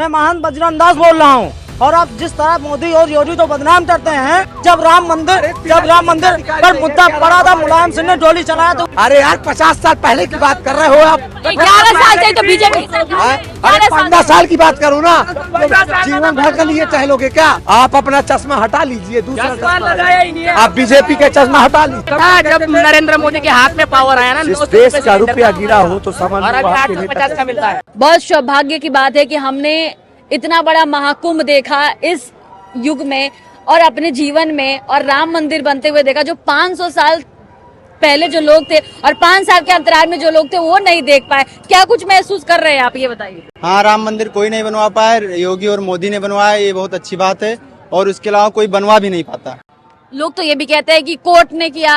मैं महान बजरंग दास बोल रहा हूँ। और आप जिस तरह मोदी और योगी तो बदनाम करते हैं, जब राम मंदिर पर मुद्दा पड़ा था, मुलायम सिंह ने डोली चलाया तो अरे यार 50 साल पहले की बात कर रहे हो आप। 11 साल से तो बीजेपी। अरे 15 साल की बात करूँ ना, जीवन भर के लिए टहलोगे क्या? आप अपना चश्मा हटा लीजिए, दूसरा चश्मा आप बीजेपी के चश्मा हटा लीजिए। जब नरेंद्र मोदी के हाथ में पावर आया ना, जिस देश का रुपया गिरा हो तो समझ लो 850 का मिलता है। बहुत सौभाग्य की बात है कि हमने इतना बड़ा महाकुंभ देखा इस युग में और अपने जीवन में, और राम मंदिर बनते हुए देखा। जो 500 साल पहले जो लोग थे और 5 साल के अंतराल में जो लोग थे वो नहीं देख पाए। क्या कुछ महसूस कर रहे हैं आप, ये बताइए। हाँ, राम मंदिर कोई नहीं बनवा पाया, योगी और मोदी ने बनवाया, ये बहुत अच्छी बात है। और उसके अलावा कोई बनवा भी नहीं पाता। लोग तो ये भी कहते हैं कि कोर्ट ने किया,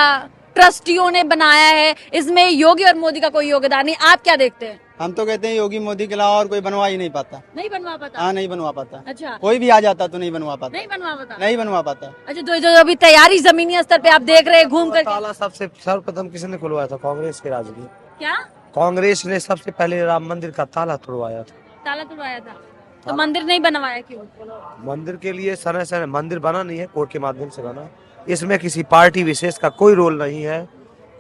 ट्रस्टियों ने बनाया है, इसमें योगी और मोदी का कोई योगदान नहीं। आप क्या देखते हैं? हम तो कहते हैं योगी मोदी के अलावा और कोई बनवा ही नहीं पाता। नहीं बनवा पाता? हाँ, नहीं बनवा पाता। अच्छा, कोई भी आ जाता तो नहीं बनवा पाता। नहीं बनवा पाता, नहीं बनवा पाता। अच्छा, जो अभी तैयारी जमीनी स्तर पे आप देख रहे हैं घूम कर, ताला सबसे सर्वप्रथम किसने खुलवाया था? कांग्रेस के राज में। क्या कांग्रेस ने सबसे पहले राम मंदिर का ताला तोड़वाया था। ताला तोड़वाया था, तो मंदिर नहीं बनवाया क्यों? मंदिर के लिए समय समय मंदिर बना नहीं है, कोर्ट के माध्यम से बना। इसमें किसी पार्टी विशेष का कोई रोल नहीं है,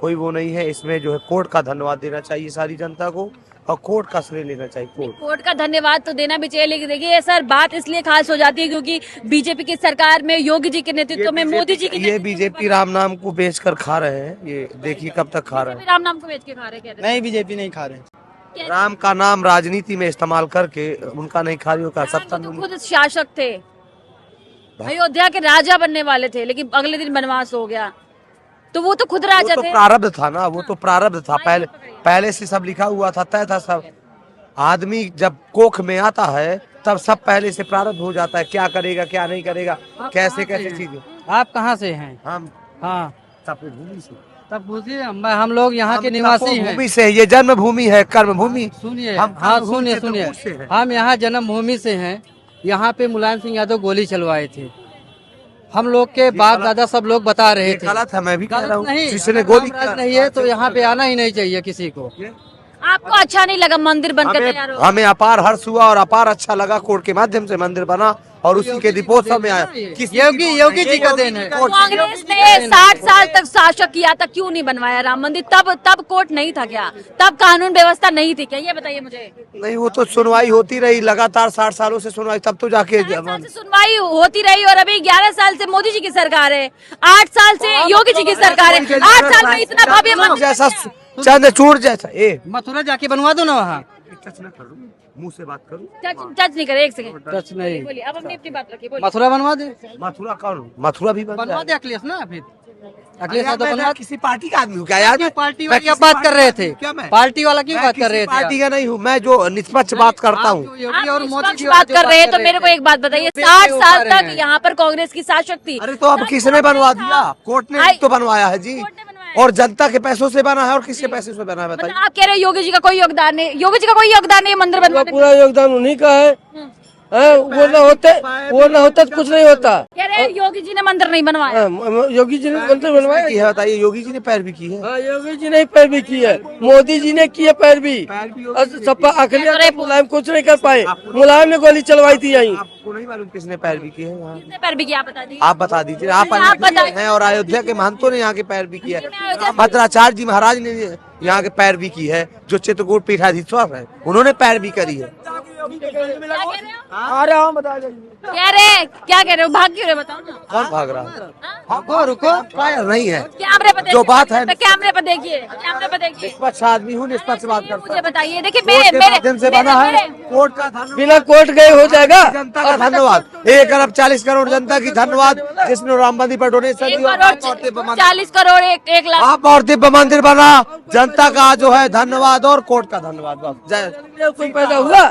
कोई वो नहीं है। इसमें जो है कोर्ट का धन्यवाद देना चाहिए सारी जनता को, और कोर्ट का श्रेय लेना चाहिए। कोर्ट का धन्यवाद तो देना भी चाहिए, लेकिन देखिए सर, बात इसलिए खास हो जाती है क्योंकि बीजेपी की सरकार में योगी जी के नेतृत्व में, मोदी जी की ये बीजेपी राम नाम को बेचकर खा रहे हैं। ये देखिए कब तक खा रहे हैं। राम नाम को बेच के खा रहे हैं। नहीं, बीजेपी नहीं खा रहे। राम का नाम राजनीति में इस्तेमाल करके उनका नहीं खा रही का सत्ता। तो खुद शासक थे, अयोध्या के राजा बनने वाले थे, लेकिन अगले दिन बनवास हो गया, तो वो तो खुद राजा थे। प्रारब्ध था ना, वो तो प्रारब्ध था। पहले से सब लिखा हुआ था, तय था सब। आदमी जब कोख में आता है तब सब पहले से प्रारब्ध हो जाता है, क्या करेगा क्या नहीं करेगा, कैसे कैसे चीजें। आप कहाँ से हैं? हम हाँ, भूमि से। तब पूछिए, हम लोग यहाँ के निवासी हैं। भूमि से, ये जन्म भूमि है, कर्म भूमि। सुनिए, हम हाँ सुनिए, हम यहाँ जन्म भूमि से हैं। यहाँ पे मुलायम सिंह यादव गोली चलवाए थे। हम लोग के बाप दादा सब लोग बता रहे थे। गलत है, मैं भी कह रहा हूँ। नहीं, जिसने गोली नहीं है तो यहाँ पे आना ही नहीं चाहिए किसी को। आपको अच्छा नहीं लगा मंदिर बनकर तैयार हो? हमें अपार हर्ष हुआ और अपार अच्छा लगा। कोर्ट के माध्यम से मंदिर बना और उसी के दीपोत्सव में आया। योगी जी का देन है। कांग्रेस ने 60 साल तक शासक किया था, क्यों नहीं बनवाया राम मंदिर? तब कोर्ट नहीं था क्या? तब कानून व्यवस्था नहीं थी क्या? ये बताइए मुझे। नहीं, वो तो सुनवाई होती रही लगातार, 60 सालों से सुनवाई, तब तो जाके सुनवाई होती रही। और अभी 11 साल से मोदी जी की सरकार है, 8 साल से योगी जी की सरकार है। 8 साल में इतना भव्य मंदिर जैसा चंद्रचूड़ जैसा। मथुरा जाके बनवा दो ना वहाँ। मुंह से बात करूं? टच नहीं करे, एक सेकंड टच नहीं। बोलिए, अब अपनी बात रखिए, बोलिए। मथुरा बनवा दे। मथुरा कौन? मथुरा भी बनवा दे अखिलेश ना। फिर अखिलेश यादव बनवा। किसी पार्टी का आदमी हूँ क्या यार? पार्टी वाली आप बात कर रहे थे? पार्टी वाला क्यों बात कर रहे थे? पार्टी का नहीं हूँ मैं, जो निष्पक्ष बात करता हूँ। योगी और मोदी की बात कर रहे हैं, तो मेरे को एक बात बताइए, 60 साल तक यहाँ पर कांग्रेस की शासक थी। अरे तो अब किसने बनवा दिया? कोर्ट ने तो बनवाया है जी, और जनता के पैसों से बना है। और किसके पैसे से बना है बताइए? आप कह रहे हैं योगी जी का कोई योगदान नहीं? योगी जी का कोई योगदान नहीं मंदिर बनवाने में? पूरा योगदान उन्हीं का है। वो न होता तो कुछ नहीं होता। कह रहे हैं योगी जी ने मंदिर नहीं बनवाया। योगी जी ने मंदिर बनवाया है, बताइए। योगी जी ने पैरवी की है? हाँ, योगी जी ने पैरवी की है, मोदी जी ने की है पैरवी। अखिलेश मुलायम कुछ नहीं कर पाए। मुलायम ने गोली चलवाई थी यहीं। आपको नहीं मालूम किसने पैरवी की है? किसने पैरवी की, आप बता दीजिए। आप बता दीजिए। आप हैं और अयोध्या के महंतों ने यहाँ के पैरवी की है। भद्राचार्य जी महाराज ने यहाँ के पैरवी की है, जो चित्रकूट पीठाधीश्वर है, उन्होंने पैरवी करी है। कह रहे क्या कह रहे हो? भाग क्यों रहे, बताओ ना। कौन भाग रहा है? रुको फायर नहीं है। कैमरे पर जो बात है, कैमरे पर देखिए, कैमरे पर देखिए। निष्पक्ष आदमी हूँ, निष्पक्ष बात करता मुझे बताइए, देखिए कोर्ट के माध्यम से बना है। कोर्ट का धन्यवाद, बिना कोर्ट गए हो जाएगा। जनता का धन्यवाद, 1 अरब 40 करोड़ जनता की धन्यवाद, जिसने राम मंदिर पर डोनेशन दिया। 40 करोड़ 1 लाख आप और दिव्य मंदिर बना, जनता का जो है धन्यवाद और कोर्ट का धन्यवाद। बस जय। कोई पैदा हुआ?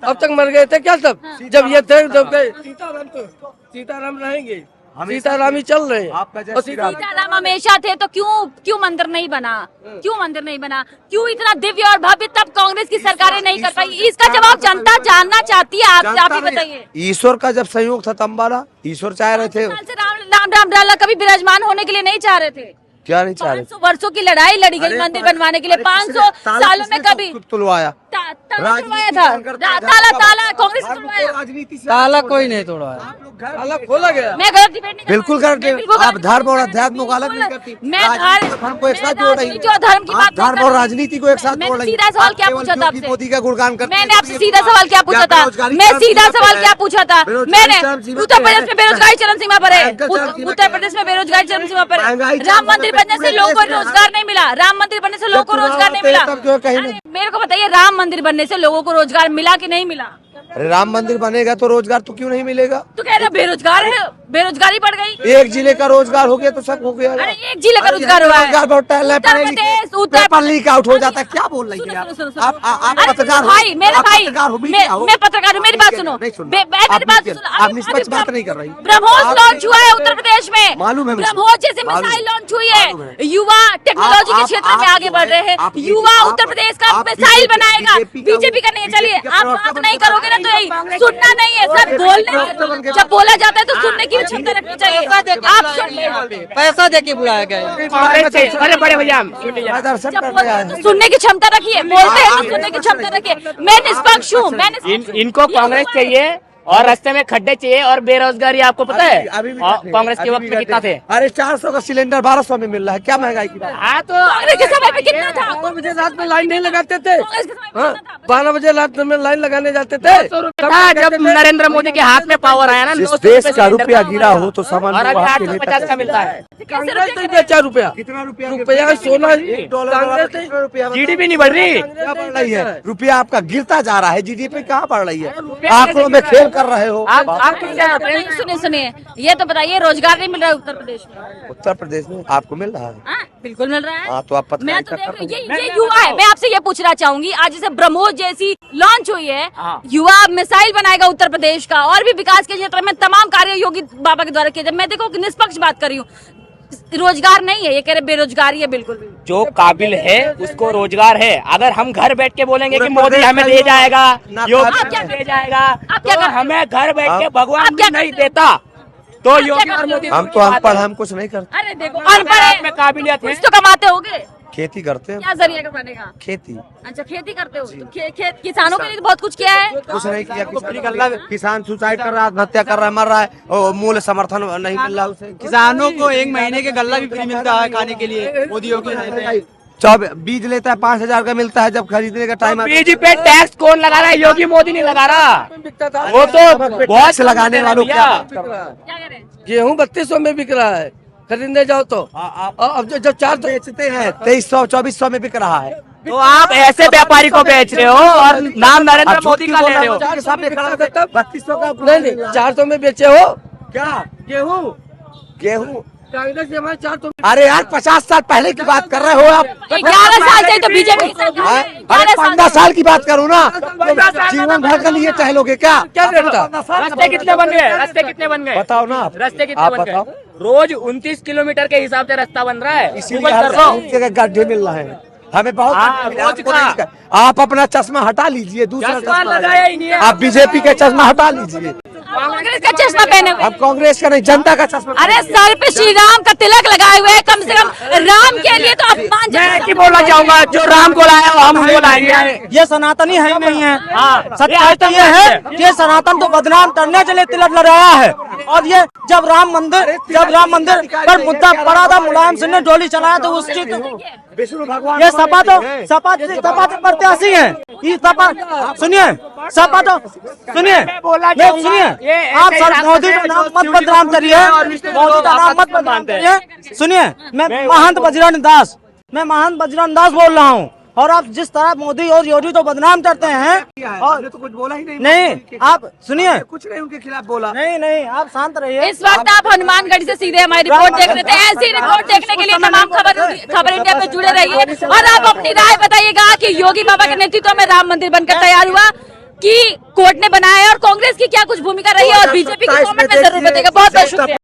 अब तक मर गए थे क्या सब? जब ये थे जब गए। सीताराम रहेंगे, सीताराम ही चल रहे हैं। आपका सीताराम हमेशा थे, तो क्यों मंदिर नहीं बना? क्यों मंदिर नहीं बना? क्यों इतना दिव्य और भव्य तब कांग्रेस की सरकारें नहीं कर पाई? इसका जवाब जनता जानना चाहती है। आप ही बताइए। ईश्वर का जब संयोग था तब बना। ईश्वर चाह रहे थे। राम लाला कभी विराजमान होने के लिए नहीं चाह रहे थे। क्या नहीं चाह रहे? 500 वर्षों की लड़ाई लड़ी गई मंदिर बनवाने के लिए। 500 सालों में कभी तुलवाया ताला तुड़वाया था, ताला कांग्रेस ने तुड़वाया। राजनीति से ताला कोई नहीं तोड़वाया, ताला खोला गया। मैं गलत डिबेट नहीं बिल्कुल करते हैं। बिल्कुल आप गलत धर्म और नहीं अध्यात्म को अलग नहीं करती। मैं धर्म को एक साथ जोड़ रही राजनीति और धर्म की आप बात नहीं धर्म कर और रही। राजनीति को एक साथ मैंने जोड़ रही सीधा सवाल आप क्या केवल पूछा था क्योंकि आपसे? मोदी का गुणगान करते मैंने हैं, आपसे सीधा सवाल क्या पूछा था? बेरोजगारी मैं चरम सीधा सीमा सवाल पर क्या है। पूछा था? बेरोजगारी मैंने चरम सीमा उत्तर पर प्रदेश है। में बेरोजगारी चरम सीमा पर है। भयंकर चरम सीमा उत्तर पर प्रदेश में बेरोजगारी चरम सीमा पर है। महंगाई राम चरम मंदिर सीमा पर बनने से पूरे लोगों को देश में रोजगार नहीं मिला। राम मंदिर बनने से लोगों को चुनाव रोजगार नहीं आते हैं मिला। तब जो है कहीं अरे, मेरे को बताइए, राम मंदिर बनने से लोगों को रोजगार मिला कि नहीं मिला? अरे राम मंदिर बनेगा तो रोजगार तो क्यों नहीं मिलेगा? तो कह रहे बेरोजगार है, बेरोजगारी बढ़ गई। एक जिले का रोजगार हो गया तो सब हो गया। अरे एक जिले का रोजगार हुआ है। रोजगार बहुत टहल है, उत्तर प्रदेश, उत्तर पेपर लीक आउट हो जाता है। क्या बोल रही सुनो, है सुनो, सुनो, आप? सुनो। आप अरे पत्रकार हो? भाई, मेरे आप भाई, पत्रकार हो, मीडिया हो? मैं पत्रकार हूँ, मेरी बात सुनो। नहीं सुनना। मेरी आप बात नीचे- सुनो। आप निष्पक्ष बात नहीं कर रही। ब्रह्मोस आप- लॉन्च हुआ है उत्तर प्रदेश में। मालूम है मुझे। ब्रह्मोस जैसे मालूम मिसाइल है। लॉन्च हुई मालूम है। है। युवा टेक्नोलॉजी के आप- क्षेत्र में आप आगे जो बढ़ है, रहे हैं। आप युवा आप- उत्तर प्रदेश का आप मिसाइल BJP बनाएगा। बीजेपी का नहीं है। चलिए, आप बात नहीं करोगे ना तो यही सुनना नहीं है, सब बोलने। जब बोला जाता है तो सुनने की भी क्षमता रखनी चाहिए। आप सुन, पैसा दे के बुलाया गया। अरे बड़े भैया मैं दर्शन जब करने आया हूँ। सुनने की क्षमता रखिए। बोलते हैं तो सुनने की क्षमता रखिए। मैं निष्पक्ष हूँ। मैं निष्पक्ष हूँ। इनको कांग्रेस चाहिए और रास्ते में खड्डे चाहिए और बेरोजगारी आपको पता है अभी भी और घटे, कांग्रेस के अभी वक्त भी में घटे। कितना थे? अरे 400 का सिलेंडर 1200 में मिल रहा है। क्या महंगाई की बात? हाँ तो कांग्रेस के समय में कितना था? 12 बजे रात में लाइन नहीं लगाते थे। कांग्रेस के समय में कितना था? 12 बजे रात में लाइन लगाने जाते थे। था जब नरेंद्र मोदी के हाथ में पावर आया ना, जिस 900 देश रुपए का सिलेंडर रुपया था। गिरा हो तो सामान और अभी वहाँ के लिए 850 का मिलता है। कैसे कांग्रेस रुपया नहीं बेचा रुपया। कितना रुपया रुपया सोना $1 कितना रुपया जीडीपी नहीं बढ़ रही। क्या बढ़ रही है? रुपया आपका गिरता जा रहा है। जीडीपी कहाँ बढ़ रही है? आंकड़ों में खेल कर रहे हो। आप क्या नहीं, सुनिए सुनिए, ये तो बताइए, रोजगार नहीं मिल रहा है उत्तर प्रदेश में? उत्तर प्रदेश में आपको मिल रहा है? हाँ, बिल्कुल मिल रहा है। हाँ तो आप मैं पत्रकारिता तो देख कर रही रहे हूँ, ये युवा है। मैं आपसे ये पूछना चाहूंगी, आज जैसे ब्रह्मोस जैसी लॉन्च हुई है, युवा मिसाइल बनाएगा उत्तर प्रदेश का, और भी विकास के क्षेत्र में तमाम कार्य योगी बाबा के द्वारा किए जाए। मैं देखो निष्पक्ष बात कर रही हूँ। रोजगार नहीं है, ये कह रहे बेरोजगारी है। बिल्कुल भी जो काबिल है उसको रोजगार है। अगर हम घर बैठ के बोलेंगे कि पूरे मोदी प्रदेश हमें का दे युवा जाएगा, ना योगी आप क्या हमें दे जाएगा, आप क्या तो करते हैं? हमें घर बैठ के आप भगवान क्या भी नहीं करते हैं? देता। तो क्या योगी करते और हो? मोदी हम तो अनपढ़, हम कुछ नहीं करते। अरे देखो, अनपढ़ में है, काबिलियत है। कुछ तो कमाते होगे। खेती करते हैं। क्या जरिए कमाने का? खेती अच्छा, खेती करते हो तो किसानों के लिए तो बहुत कुछ किया है। कुछ नहीं किया। किसान सुसाइड कर रहा है, आत्महत्या कर रहा है, मर रहा है और मूल्य समर्थन नहीं मिल रहा उसे। किसानों को 1 महीने के गल्ला भी फ्री मिलता है खाने के लिए। मोदी योगी रहते हैं। बीज लेता है 5000 का मिलता है, जब खरीदने का टाइम बीज पे टैक्स कौन लगा रहा है? योगी मोदी नहीं लगा रहा। वो तो बहुत टैक्स लगाने वालों क्या बात कर रहा है? क्या कह रहे हैं? गेहूँ 3200 में बिक रहा है, खरीदने जाओ तो। आप अब जब 4 बेचते हैं 2300 2400 में बिक रहा है। तो आप ऐसे व्यापारी को बेच रहे हो और नाम नरेंद्र मोदी का ले रहे हो। 3200 का नहीं 400 में बेचे हो क्या गेहूँ? कांग्रेस के हमारे 400 अरे यार 50 साल पहले की बात कर रहे हो आप। 11 साल से तो बीजेपी की सरकार है। अरे 11 15 साल की बात करूँ ना, जीवन भर के लिए टहलोगे क्या? क्या करता? रास्ते कितने बन गए? रास्ते कितने बन गए? बताओ ना आप। रास्ते कितने आप बन बताओ। गए? रोज 29 किलोमीटर के हिसाब से रास्ता बन रहा है। इसीलिए गूगल हर कर लो। जगह गड्ढे मिल रहे हैं हमें बहुत। हाँ, गड्ढे रोज आपको का। नहीं कर- आप अपना चश्मा हटा लीजिए, दूसरा चश्मा चश्मा लगाया ही नहीं है। आप बीजेपी का चश्मा हटा लीजिए। कांग्रेस का चश्मा पहने हुए। अब कांग्रेस का नहीं, जनता का चश्मा। अरे सर पे श्री राम का तिलक लगाए हुए हैं, कम से कम राम के लिए तो अपमान। मैं की बोलना चाहूंगा, जो राम को लाया वो हम को लाएंगे। ये सनातनी है ही नहीं है। हाँ, सच्चाई तो ये है कि ये सनातन को बदनाम करने के लिए तिलक लगाया है। और ये जब राम मंदिर पर मुद्दा पड़ा था, मुलायम सिंह ने डोली चलाया तो उसकी तो विष्णु भगवान ये सपा तो प्रत्याशी है। ये सपा सुनिए, सपा तो सुनिए, आप सर मोदी का नाम मत बदनाम करिए, मोदी का नाम मत बदनाम करिए। सुनिए, मैं महंत बजरंग दास बोल रहा हूँ। और आप जिस तरह मोदी और योगी तो बदनाम करते हैं, और तो कुछ बोला ही नहीं। नहीं आप सुनिए, कुछ नहीं उनके खिलाफ बोला। नहीं आप शांत रहिए। इस वक्त आप हनुमानगढ़ से सीधे हमारी रिपोर्ट देख रहे थे। ऐसी रिपोर्ट देखने के लिए तमाम खबर इंडिया पे जुड़े रहिए और आप अपनी राय बताइएगा कि योगी बाबा के नेतृत्व में राम मंदिर बनकर तैयार हुआ कि कोर्ट ने बनाया है, और कांग्रेस की क्या कुछ भूमिका रही है, और बीजेपी की कमेंट में जरूर बताइएगा। बहुत बहुत शुक्रिया।